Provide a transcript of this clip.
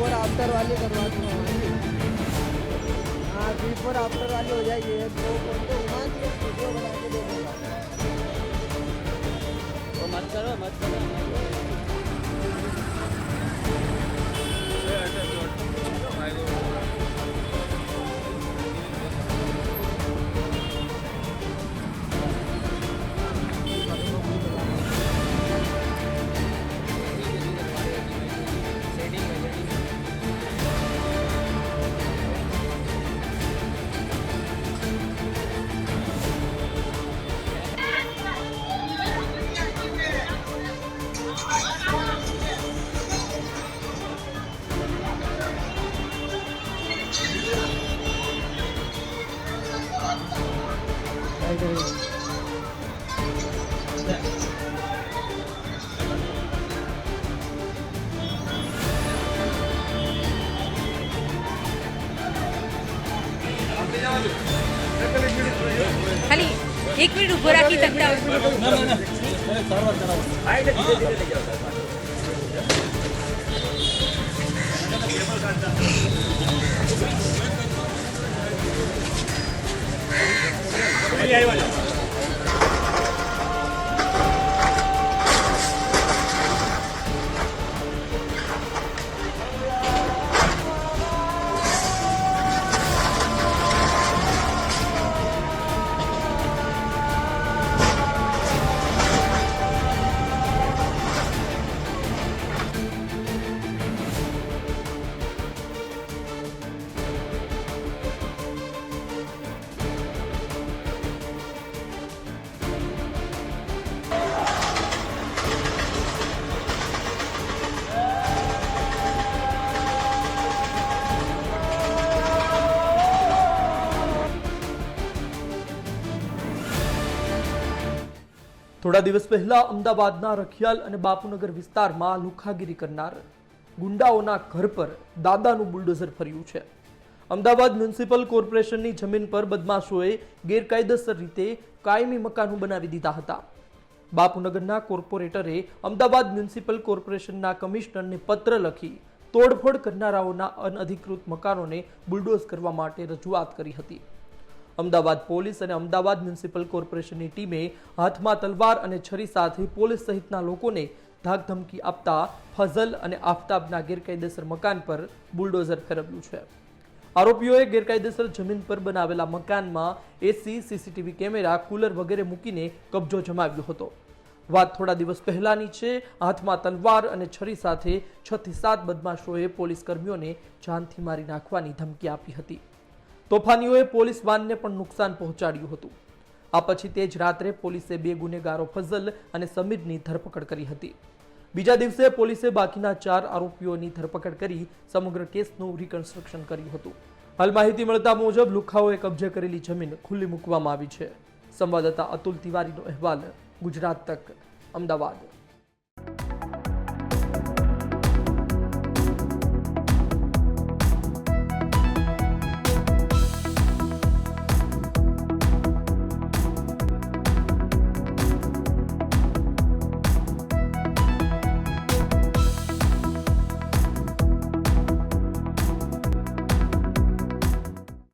Before after वाली करवा दूँगा। हाँ, बिफोर आफ्टर वाली हो जाएगी। एक दो फोटो घुमा के वीडियो बना के दे दूँगा। वो मत करो मत करो। खाली एक मिनिट उभं राखी तक्ता થોડા દિવસ પહેલા અમદાવાદના રખિયાલ અને બાપુનગર વિસ્તારમાં લુખાગીરી કરનાર ગુંડાઓના ઘર પર દાદાનું બુલડોઝર ફર્યું છે। અમદાવાદ મ્યુનિસિપલ કોર્પોરેશનની જમીન પર બદમાશોએ ગેરકાયદેસર રીતે કાયમી મકાનો બનાવી દીધા હતા। બાપુનગરના કોર્પોરેટરે અમદાવાદ મ્યુનિસિપલ કોર્પોરેશનના કમિશનરને પત્ર લખી તોડફોડ કરનારાઓના અનઅધિકૃત મકાનોને બુલડોઝ કરવા માટે રજૂઆત કરી હતી। અમદાવાદ પોલીસ અને અમદાવાદ મ્યુનિસિપલ કોર્પોરેશનની ટીમે હાથમાં તલવાર અને છરી સાથે પોલીસ સહિતના લોકોને ધાકધમકી આપતા ફઝલ અને આફતાબના ગેરકાયદેસર મકાન પર બુલડોઝર ફેરવ્યું છે। આરોપીઓએ ગેરકાયદેસર જમીન પર બનાવેલા મકાનમાં એસી, સીસીટીવી કેમેરા, કુલર વગેરે મૂકીને કબજો જમાવ્યો હતો। વાત થોડા દિવસ પહેલાની છે। હાથમાં તલવાર અને છરી સાથે 6 થી 7 બદમાશોએ પોલીસ કર્મીઓને જાનથી મારી નાખવાની ધમકી આપી હતી। તોફાનીઓએ પોલીસ વાનને પણ નુકસાન પહોંચાડ્યું હતું। આ પછી તે જ રાત્રે પોલીસે 2 ગુનેગારો ફઝલ અને સમીરની ધરપકડ કરી હતી। બીજા દિવસે પોલીસે બાકીના 4 આરોપીઓની ધરપકડ કરી સમગ્ર કેસનું રિકન્સ્ટ્રક્શન કર્યું હતું। હાલ માહિતી મળતા મુજબ લુખાઓએ કબજે કરેલી જમીન ખુલ્લી મૂકવામાં આવી છે। સંવાદદાતા અતુલ તિવારીનો અહેવાલ, ગુજરાત તક, અમદાવાદ।